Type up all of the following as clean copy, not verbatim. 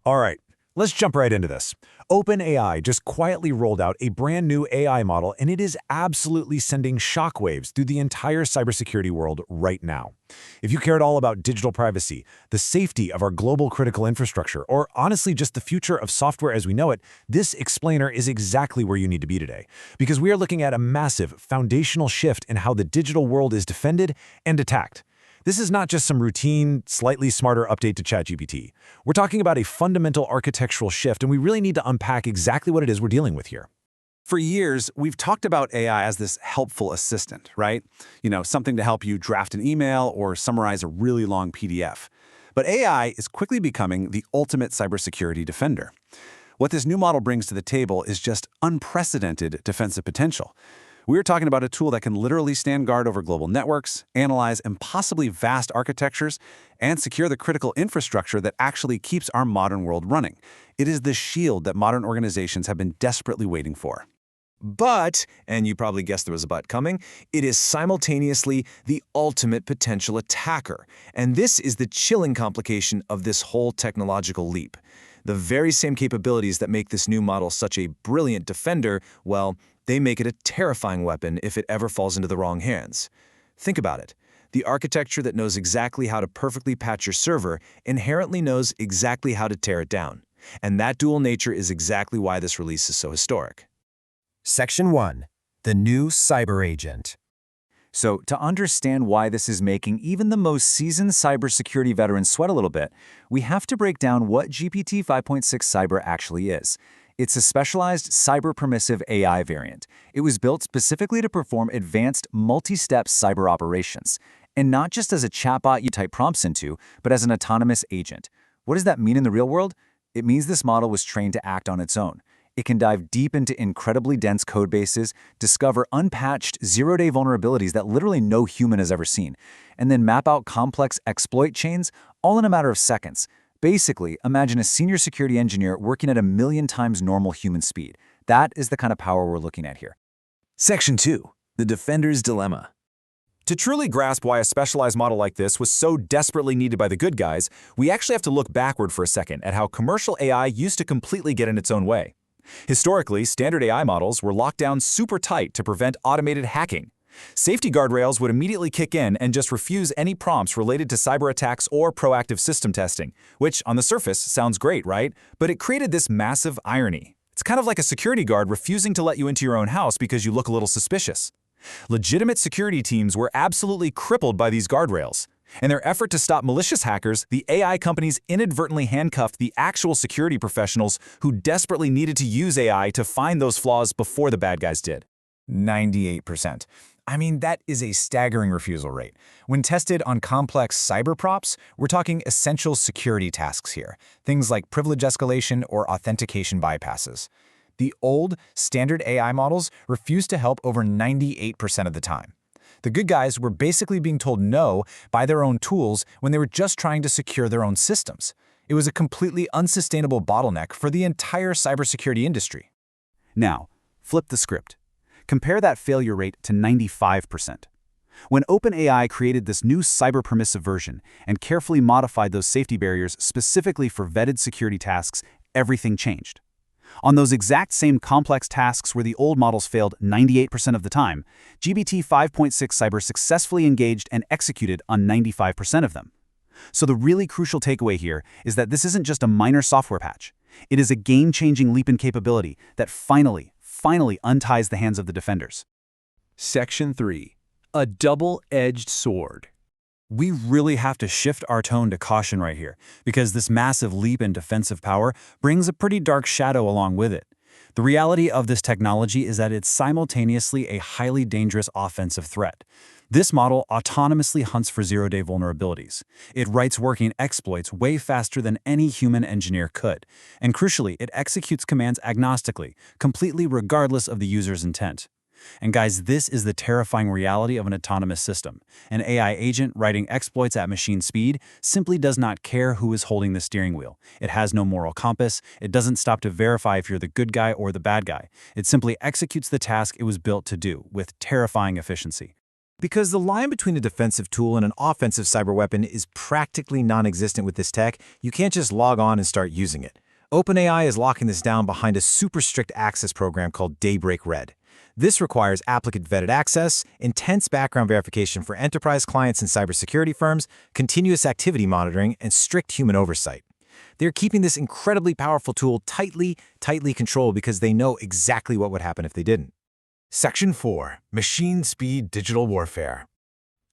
All right, let's jump right into this. OpenAI just quietly rolled out a brand new AI model, and it is absolutely sending shockwaves through the entire cybersecurity world right now. If you care at all about digital privacy, the safety of our global critical infrastructure, or honestly just the future of software as we know it, this explainer is exactly where you need to be today. Because we are looking at a massive, foundational shift in how the digital world is defended and attacked. This is not just some routine, slightly smarter update to ChatGPT. We're talking about a fundamental architectural shift, and we really need to unpack exactly what it is we're dealing with here. For years, we've talked about AI as this helpful assistant, right? Something to help you draft an email or summarize a really long PDF. But AI is quickly becoming the ultimate cybersecurity defender. What this new model brings to the table is just unprecedented defensive potential. We're talking about a tool that can literally stand guard over global networks, analyze impossibly vast architectures, and secure the critical infrastructure that actually keeps our modern world running. It is the shield that modern organizations have been desperately waiting for. But, and you probably guessed there was a but coming, it is simultaneously the ultimate potential attacker. And this is the chilling complication of this whole technological leap. The very same capabilities that make this new model such a brilliant defender, well, they make it a terrifying weapon if it ever falls into the wrong hands. Think about it. The architecture that knows exactly how to perfectly patch your server inherently knows exactly how to tear it down. And that dual nature is exactly why this release is so historic. Section 1. The new cyber agent. So, to understand why this is making even the most seasoned cybersecurity veterans sweat a little bit, we have to break down what GPT 5.6 Cyber actually is. It's a specialized cyber-permissive AI variant. It was built specifically to perform advanced multi-step cyber operations, and not just as a chatbot you type prompts into, but as an autonomous agent. What does that mean in the real world? It means this model was trained to act on its own. It can dive deep into incredibly dense code bases, discover unpatched zero-day vulnerabilities that literally no human has ever seen, and then map out complex exploit chains all in a matter of seconds. Basically, imagine a senior security engineer working at 1,000,000 times normal human speed. That is the kind of power we're looking at here. Section 2. The Defender's Dilemma. To truly grasp why a specialized model like this was so desperately needed by the good guys, we actually have to look backward for a second at how commercial AI used to completely get in its own way. Historically, standard AI models were locked down super tight to prevent automated hacking. Safety guardrails would immediately kick in and just refuse any prompts related to cyber attacks or proactive system testing, which on the surface sounds great, right? But it created this massive irony. It's kind of like a security guard refusing to let you into your own house because you look a little suspicious. Legitimate security teams were absolutely crippled by these guardrails. In their effort to stop malicious hackers, the AI companies inadvertently handcuffed the actual security professionals who desperately needed to use AI to find those flaws before the bad guys did. 98%. I mean, that is a staggering refusal rate. When tested on complex cyber props, we're talking essential security tasks here, things like privilege escalation or authentication bypasses. The old, standard AI models refused to help over 98% of the time. The good guys were basically being told no by their own tools when they were just trying to secure their own systems. It was a completely unsustainable bottleneck for the entire cybersecurity industry. Now, flip the script. Compare that failure rate to 95%. When OpenAI created this new cyber-permissive version and carefully modified those safety barriers specifically for vetted security tasks, everything changed. On those exact same complex tasks where the old models failed 98% of the time, GPT 5.6 Cyber successfully engaged and executed on 95% of them. So the really crucial takeaway here is that this isn't just a minor software patch. It is a game-changing leap in capability that finally unties the hands of the defenders. Section 3. A double-edged sword. We really have to shift our tone to caution right here, because this massive leap in defensive power brings a pretty dark shadow along with it. The reality of this technology is that it's simultaneously a highly dangerous offensive threat. This model autonomously hunts for zero-day vulnerabilities. It writes working exploits way faster than any human engineer could. And crucially, it executes commands agnostically, completely regardless of the user's intent. And guys, this is the terrifying reality of an autonomous system. An AI agent writing exploits at machine speed simply does not care who is holding the steering wheel. It has no moral compass. It doesn't stop to verify if you're the good guy or the bad guy. It simply executes the task it was built to do with terrifying efficiency. Because the line between a defensive tool and an offensive cyber weapon is practically non-existent with this tech, you can't just log on and start using it. OpenAI is locking this down behind a super strict access program called Daybreak Red. This requires applicant-vetted access, intense background verification for enterprise clients and cybersecurity firms, continuous activity monitoring, and strict human oversight. They're keeping this incredibly powerful tool tightly controlled because they know exactly what would happen if they didn't. Section 4. Machine Speed Digital Warfare.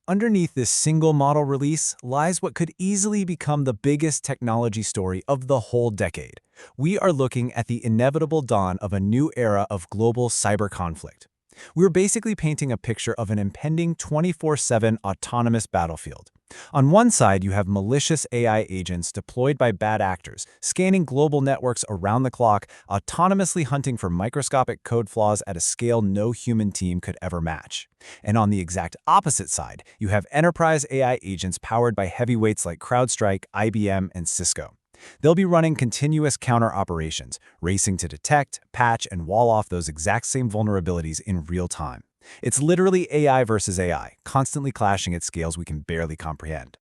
Underneath this single model release lies what could easily become the biggest technology story of the whole decade. We are looking at the inevitable dawn of a new era of global cyber conflict. We're basically painting a picture of an impending 24/7 autonomous battlefield. On one side, you have malicious AI agents deployed by bad actors, scanning global networks around the clock, autonomously hunting for microscopic code flaws at a scale no human team could ever match. And on the exact opposite side, you have enterprise AI agents powered by heavyweights like CrowdStrike, IBM, and Cisco. They'll be running continuous counter operations, racing to detect, patch, and wall off those exact same vulnerabilities in real time. It's literally AI versus AI, constantly clashing at scales we can barely comprehend.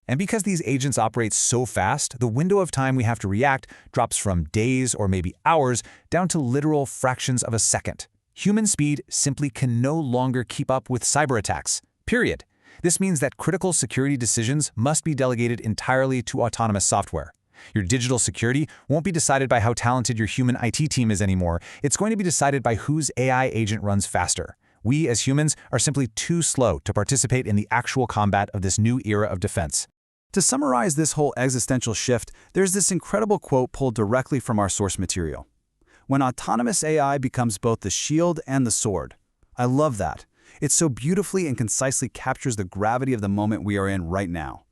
And because these agents operate so fast, the window of time we have to react drops from days or maybe hours down to literal fractions of a second. Human speed simply can no longer keep up with cyberattacks, period. This means that critical security decisions must be delegated entirely to autonomous software. Your digital security won't be decided by how talented your human IT team is anymore. It's going to be decided by whose AI agent runs faster. We, as humans, are simply too slow to participate in the actual combat of this new era of defense. To summarize this whole existential shift, there's this incredible quote pulled directly from our source material. When autonomous AI becomes both the shield and the sword. I love that. It so beautifully and concisely captures the gravity of the moment we are in right now.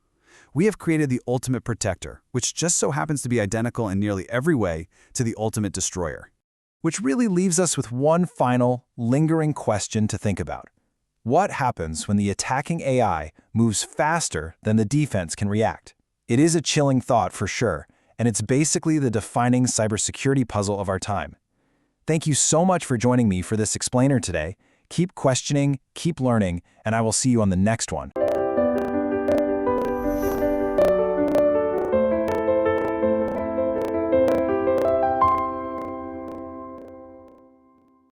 We have created the ultimate protector, which just so happens to be identical in nearly every way to the ultimate destroyer. Which really leaves us with one final, lingering question to think about. What happens when the attacking AI moves faster than the defense can react? It is a chilling thought for sure, and it's basically the defining cybersecurity puzzle of our time. Thank you so much for joining me for this explainer today. Keep questioning, keep learning, and I will see you on the next one.